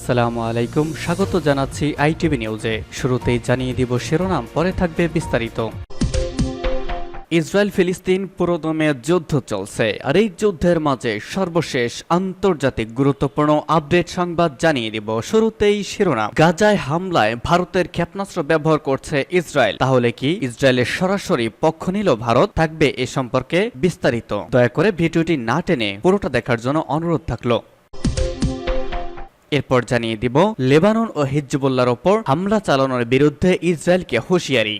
আসসালামু আলাইকুম, স্বাগত জানাচ্ছি আইটিভি নিউজে। শুরুতেই জানিয়ে দিব শিরোনাম, পরে থাকবে বিস্তারিত। ইসরায়েল ফিলিস্তিন পুরোদমে যুদ্ধ চলছে, আর এই যুদ্ধের মাঝে সর্বশেষ আন্তর্জাতিক গুরুত্বপূর্ণ আপডেট সংবাদ জানিয়ে দিব। শুরুতেই শিরোনাম, গাজায় হামলায় ভারতের ক্ষেপণাস্ত্র ব্যবহার করছে ইসরায়েল। তাহলে কি ইসরায়েলের সরাসরি পক্ষ নিল ভারত? থাকবে এ সম্পর্কে বিস্তারিত। দয়া করে ভিডিওটি না টেনে পুরোটা দেখার জন্য অনুরোধ থাকলো। এরপর জানিয়ে দিব লেবানন ও হিজবুল্লাহর ওপর হামলা চালানোর বিরুদ্ধে ইসরায়েলকে হুঁশিয়ারি।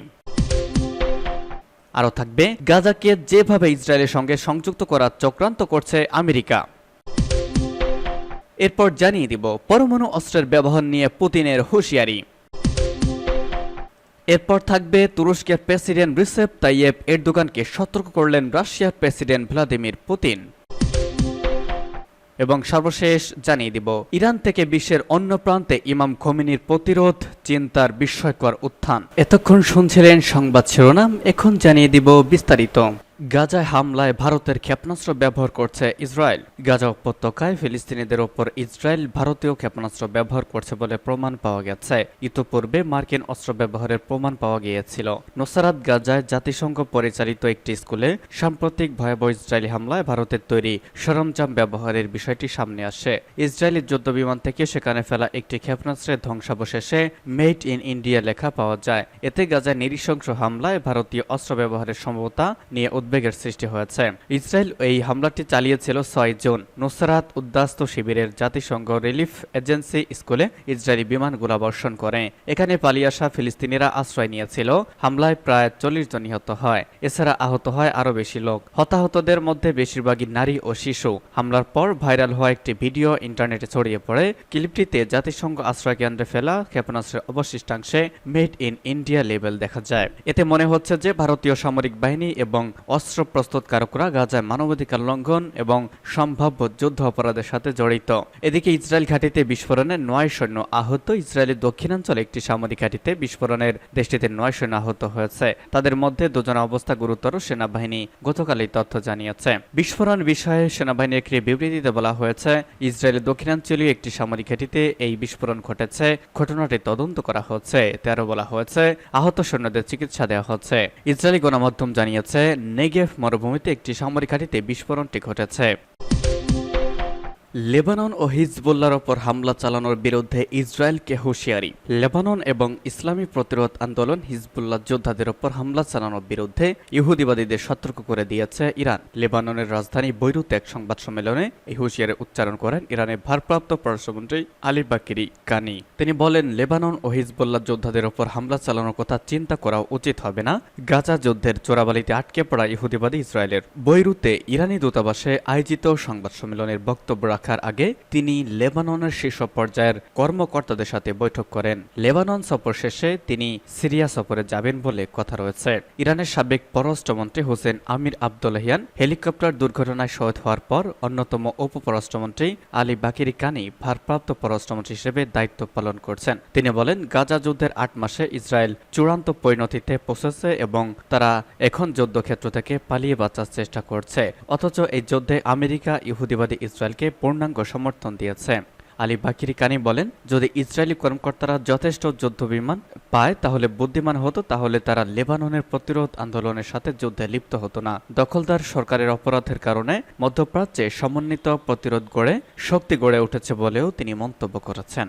আরও থাকবে গাজাকে যেভাবে ইসরায়েলের সঙ্গে সংযুক্ত করার চক্রান্ত করছে আমেরিকা। এরপর জানিয়ে দিব পরমাণু অস্ত্রের ব্যবহার নিয়ে পুতিনের হুঁশিয়ারি। এরপর থাকবে তুরস্কের প্রেসিডেন্ট রিসেপ তাইয়েপ এরদোগানকে সতর্ক করলেন রাশিয়ার প্রেসিডেন্ট ভ্লাদিমির পুতিন। এবং সর্বশেষ জানিয়ে দিব ইরান থেকে বিশ্বের অন্য প্রান্তে ইমাম খোমেনির প্রতিরোধ, চিন্তার বিস্ময়কর উত্থান। এতক্ষণ শুনছিলেন সংবাদ শিরোনাম, এখন জানিয়ে দিব বিস্তারিত। গাজায় হামলায় ভারতের ক্ষেপণাস্ত্র ব্যবহার করছে ইসরায়েল। গাজা উপত্যকায় ফিলিস্তিনিদের ওপর ইসরায়েল ভারতীয় ক্ষেপণাস্ত্র ব্যবহার করছে বলে প্রমাণ পাওয়া গেছে। ইতোপূর্বে মার্কিন অস্ত্র ব্যবহারের প্রমাণ পাওয়া গিয়েছিল। নুসরাত গাজায় জাতিসংঘ পরিচালিত একটি স্কুলে সাম্প্রতিক ভয়াবহ ইসরায়েলি হামলায় ভারতের তৈরি সরঞ্জাম ব্যবহারের বিষয়টি সামনে আসে। ইসরায়েলি যুদ্ধবিমান থেকে সেখানে ফেলা একটি ক্ষেপণাস্ত্রের ধ্বংসাবশেষে মেড ইন ইন্ডিয়া লেখা পাওয়া যায়। এতে গাজায় নৃশংস হামলায় ভারতীয় অস্ত্র ব্যবহারের সম্ভাবনা নিয়ে উদ্বেগের সৃষ্টি হয়েছে। ইসরায়েল এই হামলাটি চালিয়েছিল 6 জুন। নুসরাত উদ্বাস্ত শিবিরের জাতিসংঘ রিলিফ এজেন্সি স্কুলে ইসরায়েলি বিমান গোলাবর্ষণ করে। এখানে পালিয়ে আসা ফিলিস্তিনিরা আশ্রয় নিয়েছিল। হামলায় প্রায় 40 জন নিহত হয়। এছাড়া আহত হয় আরও বেশি লোক। হতাহতদের মধ্যে বেশিরভাগই নারী ও শিশু। হামলার পর ভাইরাল হওয়া একটি ভিডিও ইন্টারনেটে ছড়িয়ে পড়ে। ক্লিপটিতে জাতিসংঘ আশ্রয় কেন্দ্রে ফেলা ক্ষেপণাস্ত্রের অবশিষ্টাংশে মেড ইন ইন্ডিয়া লেবেল দেখা যায়। এতে মনে হচ্ছে যে ভারতীয় সামরিক বাহিনী এবং অস্ত্র প্রস্তুতকারকরা গাজায় মানবাধিকার লঙ্ঘন এবং সম্ভাব্য যুদ্ধ অপরাধের সাথে জড়িত। এদিকে ইসরায়েল ঘাঁটিতে বিস্ফোরণে 9 সৈন্য আহত। ইসরায়েলের দক্ষিণাঞ্চলে একটি সামরিক ঘাঁটিতে বিস্ফোরণের দেশটিতে 9 সৈন্য আহত হয়েছে। তাদের মধ্যে 2 জনের অবস্থা গুরুতর, সেনাবাহিনী গতকাল এই তথ্য জানিয়েছে। বিস্ফোরণ বিষয়ে সেনাবাহিনীর একটি বিবৃতিতে বলা হয়েছে, ইসরায়েলের দক্ষিণাঞ্চলীয় একটি সামরিক ঘাঁটিতে এই বিস্ফোরণ ঘটেছে। ঘটনাটি তদন্ত করা হচ্ছে। এতে আরও বলা হয়েছে, আহত সৈন্যদের চিকিৎসা দেওয়া হচ্ছে। ইসরায়েলি গণমাধ্যম জানিয়েছে নেগেভ মরুভূমিতে একটি সামরিক ঘাঁটিতে বিস্ফোরণটি ঘটেছে। লেবানন ও হিজবুল্লাহর ওপর হামলা চালানোর বিরুদ্ধে ইসরায়েলকে হুঁশিয়ারি। লেবানন এবং ইসলামী প্রতিরোধ আন্দোলন হিজবুল্লাহ যোদ্ধাদের ওপর হামলা চালানোর বিরুদ্ধে ইহুদিবাদীদের সতর্ক করে দিয়েছে ইরান। লেবাননের রাজধানী বৈরুতে এক সংবাদ সম্মেলনে এই হুঁশিয়ারি উচ্চারণ করেন ইরানের ভারপ্রাপ্ত পররাষ্ট্রমন্ত্রী আলী বাকিরি কানি। তিনি বলেন, লেবানন ও হিজবুল্লাহ যোদ্ধাদের ওপর হামলা চালানোর কথা চিন্তা করা উচিত হবে না। গাজা যুদ্ধের চোরাবালিতে আটকে পড়া ইহুদিবাদী ইসরায়েলের। বৈরুতে ইরানি দূতাবাসে আয়োজিত সংবাদ সম্মেলনের বক্তব্য রাখার আগে তিনি লেবাননের শীর্ষ পর্যায়ের কর্মকর্তাদের সাথে বৈঠক করেন। লেবানন সফর শেষে তিনি সিরিয়া সফরে যাবেন বলে কথা রয়েছে। ইরানের সাবেক পররাষ্ট্রমন্ত্রী হোসেন আমির আবদুল্লাহিয়ান হেলিকপ্টার দুর্ঘটনায় শহীদ হওয়ার পর অন্যতম উপপররাষ্ট্রমন্ত্রী আলী বাকিরি কানি ভারপ্রাপ্ত পররাষ্ট্রমন্ত্রী হিসেবে দায়িত্ব পালন করছেন। তিনি বলেন, গাজা যুদ্ধের 8 মাসে ইসরায়েল চূড়ান্ত পরিণতিতে পৌঁছেছে এবং তারা এখন যুদ্ধক্ষেত্র থেকে পালিয়ে বাঁচার চেষ্টা করছে। অথচ এই যুদ্ধে আমেরিকা ইহুদিবাদী ইসরায়েলকে পূর্ণাঙ্গ সমর্থন দিয়েছে। আলী বাকিরি কানি বলেন, যদি ইসরায়েলি কর্মকর্তারা যথেষ্ট যুদ্ধবিমান পায় তাহলে বুদ্ধিমান হতো, তাহলে তারা লেবাননের প্রতিরোধ আন্দোলনের সাথে যুদ্ধে লিপ্ত হতো না। দখলদার সরকারের অপরাধের কারণে মধ্যপ্রাচ্যে সমন্বিত প্রতিরোধ শক্তি গড়ে উঠেছে বলেও তিনি মন্তব্য করেছেন।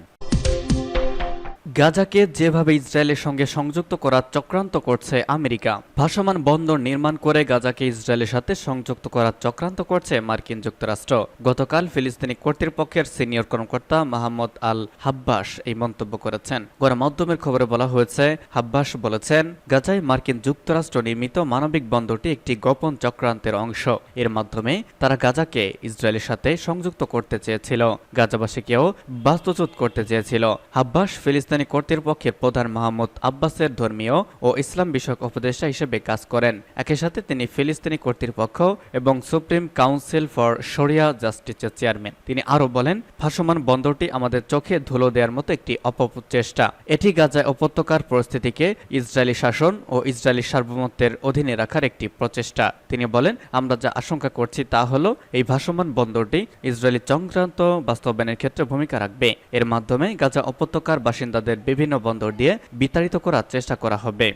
গাজাকে যেভাবে ইসরায়েলের সঙ্গে সংযুক্ত করার চক্রান্ত করছে আমেরিকা। ভাসমান বন্দর নির্মাণ করে গাজাকে ইসরায়েলের সাথে সংযুক্ত করার চক্রান্ত করছে মার্কিন যুক্তরাষ্ট্র। গতকাল ফিলিস্তিনি কর্তৃপক্ষের সিনিয়র কর্মকর্তা মাহমুদ আল হাব্বাস এই মন্তব্য করেছেন। গণমাধ্যমের খবরে বলা হয়েছে, হাব্বাস বলেছেন, গাজায় মার্কিন যুক্তরাষ্ট্র নির্মিত মানবিক বন্দরটি একটি গোপন চক্রান্তের অংশ। এর মাধ্যমে তারা গাজাকে ইসরায়েলের সাথে সংযুক্ত করতে চেয়েছিল, গাজাবাসীকেও বাস্তুচ্যুত করতে চেয়েছিল। হাব্বাস ফিলিস্তিনি ফিলিস্তিনি কর্তৃপক্ষের প্রধান মাহমুদ আব্বাসের ধর্মীয় ও ইসলাম বিষয়ক উপদেষ্টা হিসেবে কাজ করেন। একই সাথে তিনি ফিলিস্তিনি কর্তৃপক্ষ এবং সুপ্রিম কাউন্সিল ফর শরিয়া জাস্টিসের চেয়ারম্যান। তিনি আরও বলেন, ভাসমান বন্দরটি আমাদের চোখে ধুলো দেওয়ার মতো একটি অপপ্রচেষ্টা। এটি গাজা উপত্যকার পরিস্থিতিকে ইসরায়েলি শাসন ও ইসরায়েলি সার্বভৌমত্বের অধীনে রাখার একটি প্রচেষ্টা। তিনি বলেন, আমরা যা আশঙ্কা করছি তা হল এই ভাসমান বন্দরটি ইসরায়েলি চক্রান্ত বাস্তবায়নের ক্ষেত্রে ভূমিকা রাখবে। এর মাধ্যমে গাজা উপত্যকার বাসিন্দাদের বিভিন্ন বন্দর দিয়ে বিতাড়িত করার চেষ্টা করা হবে।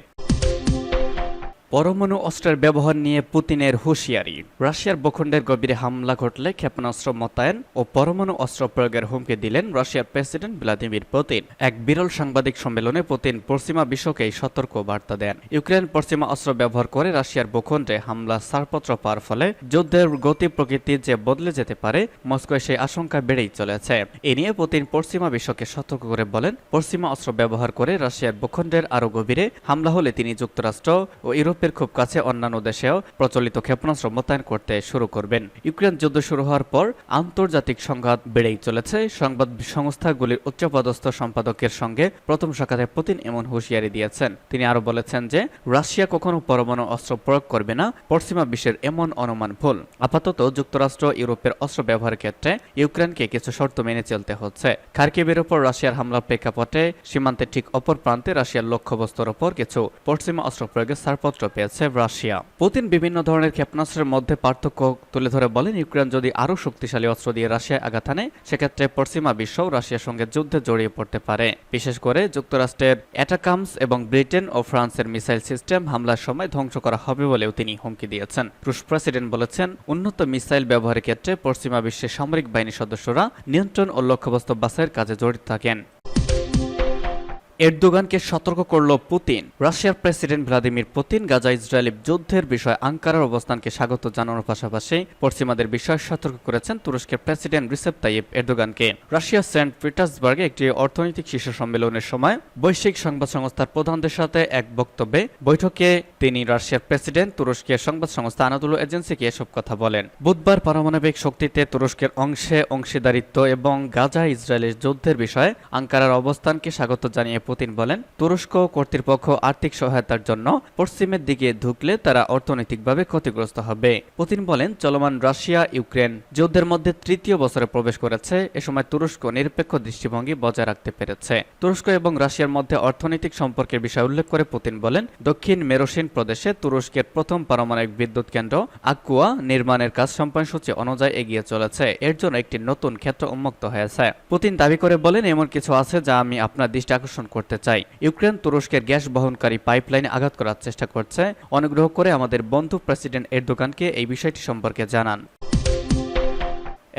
পরমাণু অস্ত্রের ব্যবহার নিয়ে পুতিনের হুঁশিয়ারি। রাশিয়ার ভূখণ্ডের গভীরে হামলা ঘটলে ক্ষেপণাস্ত্র মোতায়েন ও পরমাণু অস্ত্র প্রয়োগের হুমকি দিলেন রাশিয়ার প্রেসিডেন্ট ভ্লাদিমির পুতিন। এক বিরল সাংবাদিক সম্মেলনে পুতিন পশ্চিমা বিশ্বকেই সতর্ক বার্তা দেন। ইউক্রেন পশ্চিমা অস্ত্র ব্যবহার করে রাশিয়ার ভূখণ্ডে হামলা ছাড়পত্র পাওয়ার ফলে যুদ্ধের গতি প্রকৃতি যে বদলে যেতে পারে, মস্কোয় সেই আশঙ্কা বেড়েই চলেছে। এ নিয়ে পুতিন পশ্চিমা বিশ্বকে সতর্ক করে বলেন, পশ্চিমা অস্ত্র ব্যবহার করে রাশিয়ার ভূখণ্ডের আরও গভীরে হামলা হলে তিনি যুক্তরাষ্ট্র ও ইউরোপের খুব কাছে অন্যান্য দেশেও প্রচলিত ক্ষেপণাস্ত্র মোতায়েন করতে শুরু করবেন। ইউক্রেন যুদ্ধ শুরু হওয়ার পর আন্তর্জাতিক সংঘাত বেড়েই চলেছে। সংবাদ সংস্থাগুলির উচ্চপদস্থ সম্পাদকের সঙ্গে প্রথম সাক্ষাতে পুতিন এমন হুঁশিয়ারি দিয়েছেন। তিনি আরও বলেছেন যে রাশিয়া কখনো পরমাণু অস্ত্র প্রয়োগ করবে না। পশ্চিমা বিশ্বের এমন অনুমান ভুল। আপাতত যুক্তরাষ্ট্র ইউরোপের অস্ত্র ব্যবহারের ক্ষেত্রে ইউক্রেনকে কিছু শর্ত মেনে চলতে হচ্ছে। খার্কিভের উপর রাশিয়ার হামলার প্রেক্ষাপটে সীমান্তের ঠিক অপর প্রান্তে রাশিয়ার লক্ষ্যবস্তুর ওপর কিছু পশ্চিমা অস্ত্র প্রয়োগের ছাড়পত্র পেয়েছে রাশিয়া। পুতিন বিভিন্ন ধরনের ক্ষেপণাস্ত্রের মধ্যে পার্থক্য তুলে ধরে বলেন, ইউক্রেন যদি আরও শক্তিশালী অস্ত্র দিয়ে রাশিয়ায় আঘাত হানে, সেক্ষেত্রে পশ্চিমা বিশ্ব রাশিয়ার সঙ্গে যুদ্ধে জড়িয়ে পড়তে পারে। বিশেষ করে যুক্তরাষ্ট্রের অ্যাটাকামস এবং ব্রিটেন ও ফ্রান্সের মিসাইল সিস্টেম হামলার সময় ধ্বংস করা হবে বলেও তিনি হুমকি দিয়েছেন। রুশ প্রেসিডেন্ট বলেছেন, উন্নত মিসাইল ব্যবহারের ক্ষেত্রে পশ্চিমা বিশ্বের সামরিক বাহিনীর সদস্যরা নিয়ন্ত্রণ ও লক্ষ্যবস্তু বাছাইয়ের কাজে জড়িত থাকেন। এরদোগানকে সতর্ক করল পুতিন। রাশিয়ার president Vladimir Putin Gaza Israeli যুদ্ধের বিষয়ে আঙ্কারার অবস্থানকে স্বাগত জানানোর পাশাপাশি পশ্চিমাদের বিষয়ে সতর্ক করেছেন তুরস্কের প্রেসিডেন্ট রিসেপ তাইয়িপ এরদোগানকে। রাশিয়ার সেন্ট পিটার্সবার্গে একটি অর্থনৈতিক শীর্ষ সম্মেলনের সময় বৈশ্বিক সংবাদ সংস্থার প্রধানদের সাথে এক বক্তব্যে বৈঠকে তিনি রাশিয়ার প্রেসিডেন্ট তুরস্কের সংবাদ সংস্থা আনাদোলু এজেন্সিকে এসব কথা বলেন। বুধবার পারমাণবিক শক্তিতে তুরস্কের অংশীদারিত্ব এবং গাজা ইসরায়েলের যুদ্ধের বিষয়ে আঙ্কারার অবস্থানকে স্বাগত জানিয়ে পুতিন বলেন, তুরস্ক কর্তৃপক্ষ আর্থিক সহায়তার জন্য পশ্চিমের দিকে ঢুকলে তারা অর্থনৈতিকভাবে ক্ষতিগ্রস্ত হবে। পুতিন বলেন, চলমান রাশিয়া ইউক্রেন যুদ্ধের মধ্যে তৃতীয় বছরে প্রবেশ করেছে। এ সময় তুরস্ক নিরপেক্ষ দৃষ্টিভঙ্গি বজায় রাখতে পেরেছে। তুরস্ক এবং রাশিয়ার মধ্যে অর্থনৈতিক সম্পর্কের বিষয় উল্লেখ করে পুতিন বলেন, দক্ষিণ মেরোসিন প্রদেশে তুরস্কের প্রথম পারমাণবিক বিদ্যুৎ কেন্দ্র আকুয়া নির্মাণের কাজ সময়সূচি অনুযায়ী এগিয়ে চলেছে। এর জন্য একটি নতুন ক্ষেত্র উন্মুক্ত হয়েছে। পুতিন দাবি করে বলেন, এমন কিছু আছে যা আমি আপনার দৃষ্টি আকর্ষণ করতে চাই। ইউক্রেন তুরস্কের গ্যাস বহনকারী পাইপলাইনে আঘাত করার চেষ্টা করছে। অনুগ্রহ করে আমাদের বন্ধু প্রেসিডেন্ট এরদোগানকে এই বিষয়টি সম্পর্কে জানান।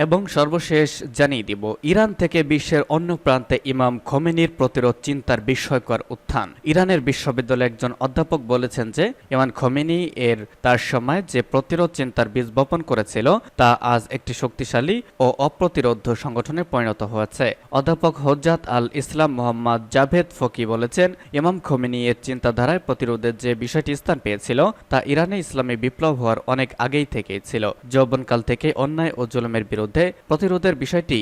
এবং সর্বশেষ জানিয়ে দিব, ইরান থেকে বিশ্বের অন্য প্রান্তে ইমাম খোমেনির প্রতিরোধ চিন্তার বিস্ময়কর উত্থান। ইরানের বিশ্ববিদ্যালয়ের একজন অধ্যাপক বলেছেন যে ইমাম খোমেনি তার সময় যে প্রতিরোধ চিন্তার বীজ বপন করেছিল তা আজ একটি শক্তিশালী ও অপ্রতিরোধ্য সংগঠনে পরিণত হয়েছে। অধ্যাপক হজ্জাত আল ইসলাম মোহাম্মদ জাভেদ ফকি বলেছেন, ইমাম খোমেনি এর চিন্তাধারায় প্রতিরোধের যে বিষয়টি স্থান পেয়েছিল তা ইরানে ইসলামী বিপ্লব হওয়ার অনেক আগেই থেকেই ছিল। যৌবনকাল থেকে অন্যায় ও জুলুমের বিরুদ্ধে প্রতিরোধের বিষয়টি